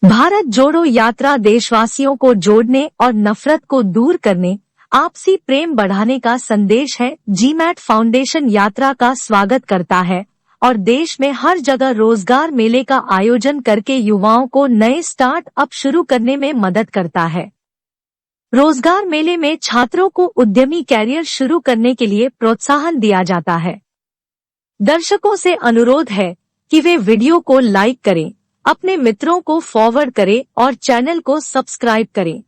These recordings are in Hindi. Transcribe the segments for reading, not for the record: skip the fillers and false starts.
भारत जोड़ो यात्रा देशवासियों को जोड़ने और नफरत को दूर करने, आपसी प्रेम बढ़ाने का संदेश है। जीमैट फाउंडेशन यात्रा का स्वागत करता है और देश में हर जगह रोजगार मेले का आयोजन करके युवाओं को नए स्टार्ट अप शुरू करने में मदद करता है। रोजगार मेले में छात्रों को उद्यमी कैरियर शुरू करने के लिए प्रोत्साहन दिया जाता है। दर्शकों से अनुरोध है कि वे वीडियो को लाइक करें, अपने मित्रों को फॉरवर्ड करें और चैनल को सब्सक्राइब करें।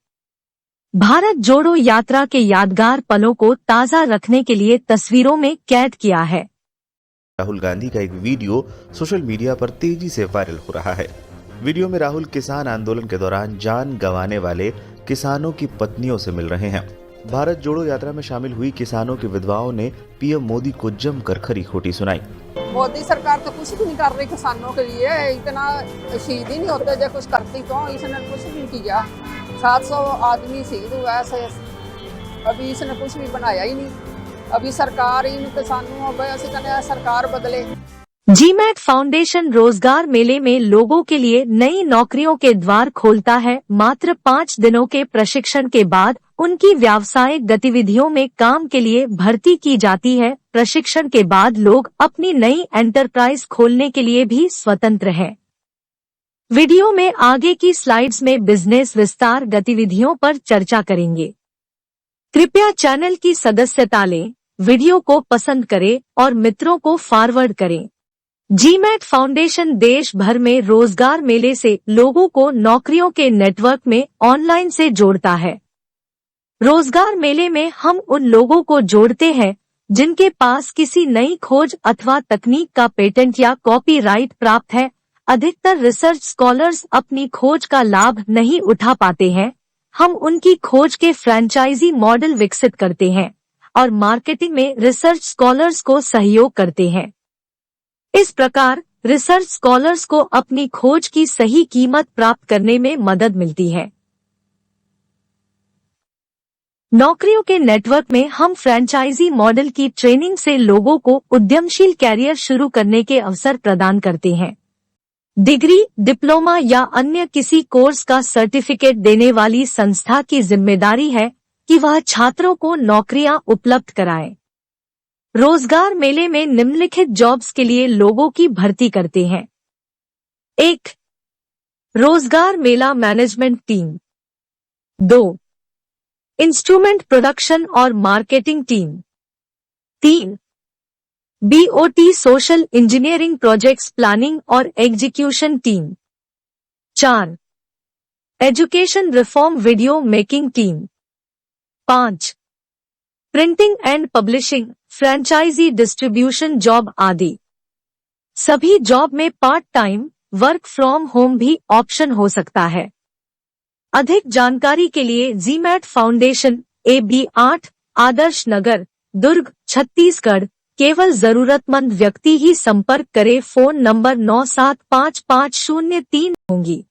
भारत जोड़ो यात्रा के यादगार पलों को ताज़ा रखने के लिए तस्वीरों में कैद किया है। राहुल गांधी का एक वीडियो सोशल मीडिया पर तेजी से वायरल हो रहा है। वीडियो में राहुल किसान आंदोलन के दौरान जान गंवाने वाले किसानों की पत्नियों से मिल रहे हैं। भारत जोड़ो यात्रा में शामिल हुई किसानों की विधवाओं ने पीएम मोदी को जमकर खरी खोटी सुनाई। मोदी सरकार तो कुछ भी नहीं कर रही किसानों के लिए, इतना शहीद ही नहीं होते जो कुछ करती तो इसने कुछ नहीं किया। 700 आदमी शहीद हुआ है, अभी इसने कुछ भी बनाया ही नहीं। अभी सरकार इन किसानों सरकार बदले। जीमैट फाउंडेशन रोजगार मेले में लोगों के लिए नई नौकरियों के द्वार खोलता है। मात्र 5 दिनों के प्रशिक्षण के बाद उनकी व्यावसायिक गतिविधियों में काम के लिए भर्ती की जाती है। प्रशिक्षण के बाद लोग अपनी नई एंटरप्राइज खोलने के लिए भी स्वतंत्र हैं। वीडियो में आगे की स्लाइड्स में बिजनेस विस्तार गतिविधियों पर चर्चा करेंगे। कृपया चैनल की सदस्यता लें, वीडियो को पसंद करें और मित्रों को फॉरवर्ड करें। जीमैट फाउंडेशन देश भर में रोजगार मेले से लोगों को नौकरियों के नेटवर्क में ऑनलाइन से जोड़ता है। रोजगार मेले में हम उन लोगों को जोड़ते हैं जिनके पास किसी नई खोज अथवा तकनीक का पेटेंट या कॉपीराइट प्राप्त है। अधिकतर रिसर्च स्कॉलर्स अपनी खोज का लाभ नहीं उठा पाते हैं। हम उनकी खोज के फ्रेंचाइजी मॉडल विकसित करते हैं और मार्केटिंग में रिसर्च स्कॉलर्स को सहयोग करते हैं। इस प्रकार रिसर्च स्कॉलर्स को अपनी खोज की सही कीमत प्राप्त करने में मदद मिलती है। नौकरियों के नेटवर्क में हम फ्रेंचाइजी मॉडल की ट्रेनिंग से लोगों को उद्यमशील कैरियर शुरू करने के अवसर प्रदान करते हैं। डिग्री, डिप्लोमा या अन्य किसी कोर्स का सर्टिफिकेट देने वाली संस्था की जिम्मेदारी है कि वह छात्रों को नौकरियां उपलब्ध कराए। रोजगार मेले में निम्नलिखित जॉब्स के लिए लोगों की भर्ती करते हैं। 1. रोजगार मेला मैनेजमेंट टीम। 2. इंस्ट्रूमेंट प्रोडक्शन और marketing team. 3. BOT social engineering projects planning और execution team. 4. Education reform video making team. 5. Printing and publishing, franchise distribution job आदि। सभी जॉब में part time work from home भी ऑप्शन हो सकता है। अधिक जानकारी के लिए GMAT foundation AB8 Adarsh Nagar, Durg, Chhattisgarh. केवल जरूरतमंद व्यक्ति ही संपर्क करे। फोन नंबर 975503 होंगी।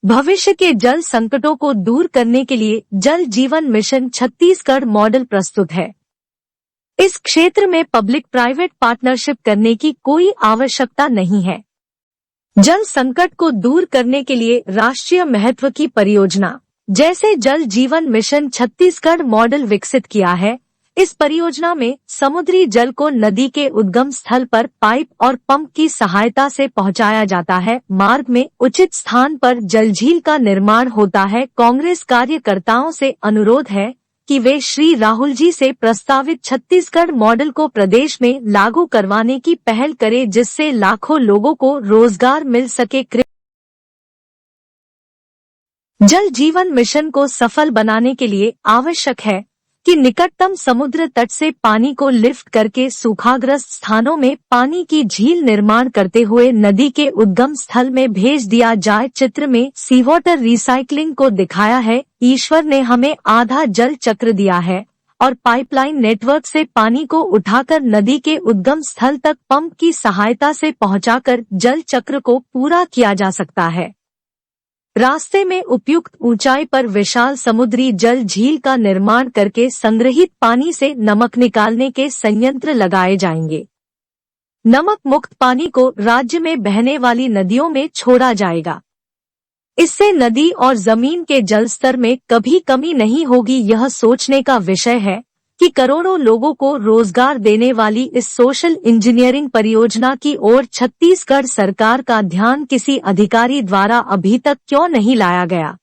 भविष्य के जल संकटों को दूर करने के लिए जल जीवन मिशन छत्तीसगढ़ मॉडल प्रस्तुत है। इस क्षेत्र में पब्लिक प्राइवेट पार्टनरशिप करने की कोई आवश्यकता नहीं है। जल संकट को दूर करने के लिए राष्ट्रीय महत्व की परियोजना जैसे जल जीवन मिशन छत्तीसगढ़ मॉडल विकसित किया है। इस परियोजना में समुद्री जल को नदी के उद्गम स्थल पर पाइप और पंप की सहायता से पहुंचाया जाता है। मार्ग में उचित स्थान पर जलझील का निर्माण होता है। कांग्रेस कार्यकर्ताओं से अनुरोध है कि वे श्री राहुल जी से प्रस्तावित छत्तीसगढ़ मॉडल को प्रदेश में लागू करवाने की पहल करें, जिससे लाखों लोगों को रोजगार मिल सके। जल जीवन मिशन को सफल बनाने के लिए आवश्यक है कि निकटतम समुद्र तट से पानी को लिफ्ट करके सूखाग्रस्त स्थानों में पानी की झील निर्माण करते हुए नदी के उद्गम स्थल में भेज दिया जाए। चित्र में सी वाटर रिसाइकलिंग को दिखाया है। ईश्वर ने हमें आधा जल चक्र दिया है और पाइपलाइन नेटवर्क से पानी को उठाकर नदी के उद्गम स्थल तक पंप की सहायता से पहुंचाकर जल चक्र को पूरा किया जा सकता है। रास्ते में उपयुक्त ऊंचाई पर विशाल समुद्री जल झील का निर्माण करके संग्रहित पानी से नमक निकालने के संयंत्र लगाए जाएंगे। नमक मुक्त पानी को राज्य में बहने वाली नदियों में छोड़ा जाएगा। इससे नदी और जमीन के जल स्तर में कभी कमी नहीं होगी। यह सोचने का विषय है कि करोड़ों लोगों को रोजगार देने वाली इस सोशल इंजीनियरिंग परियोजना की ओर छत्तीसगढ़ सरकार का ध्यान किसी अधिकारी द्वारा अभी तक क्यों नहीं लाया गया।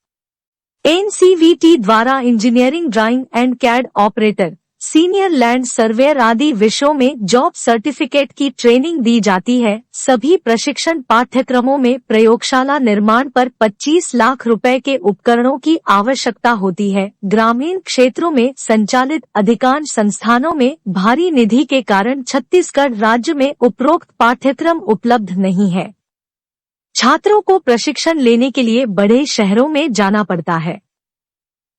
एनसीवीटी द्वारा engineering drawing and CAD operator, senior land surveyor आदि विषयों में जॉब सर्टिफिकेट की ट्रेनिंग दी जाती है। सभी प्रशिक्षण पाठ्यक्रमों में प्रयोगशाला निर्माण पर 25 लाख रुपए के उपकरणों की आवश्यकता होती है। ग्रामीण क्षेत्रों में संचालित अधिकांश संस्थानों में भारी निधि के कारण छत्तीसगढ़ राज्य में उपरोक्त पाठ्यक्रम उपलब्ध नहीं है। छात्रों को प्रशिक्षण लेने के लिए बड़े शहरों में जाना पड़ता है।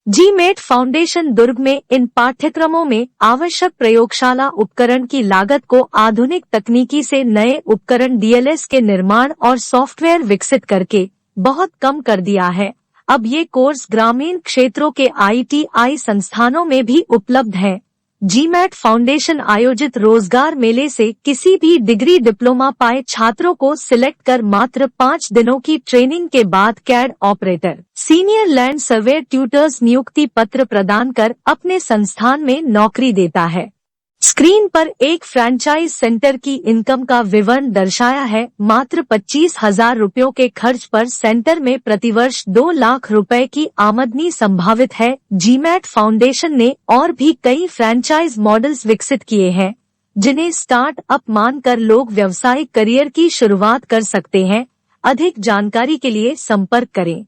जीमेट फाउंडेशन दुर्ग में इन पाठ्यक्रमों में आवश्यक प्रयोगशाला उपकरण की लागत को आधुनिक तकनीकी से नए उपकरण डीएलएस के निर्माण और सॉफ्टवेयर विकसित करके बहुत कम कर दिया है। अब ये कोर्स ग्रामीण क्षेत्रों के आईटीआई संस्थानों में भी उपलब्ध है। जीमेट फाउंडेशन आयोजित रोजगार मेले से किसी भी डिग्री डिप्लोमा पाए छात्रों को सिलेक्ट कर मात्र 5 दिनों की ट्रेनिंग के बाद CAD operator, senior land surveyor tutors नियुक्ति पत्र प्रदान कर अपने संस्थान में नौकरी देता है। स्क्रीन पर एक फ्रैंचाइज सेंटर की इनकम का विवरण दर्शाया है। मात्र 25,000 रुपयों के खर्च पर सेंटर में प्रतिवर्ष 2 लाख रुपए की आमदनी संभावित है। जीमेट फाउंडेशन ने और भी कई फ्रैंचाइज मॉडल्स विकसित किए हैं जिन्हें स्टार्ट अप मानकर लोग व्यावसायिक करियर की शुरुआत कर सकते हैं। अधिक जानकारी के लिए संपर्क करें।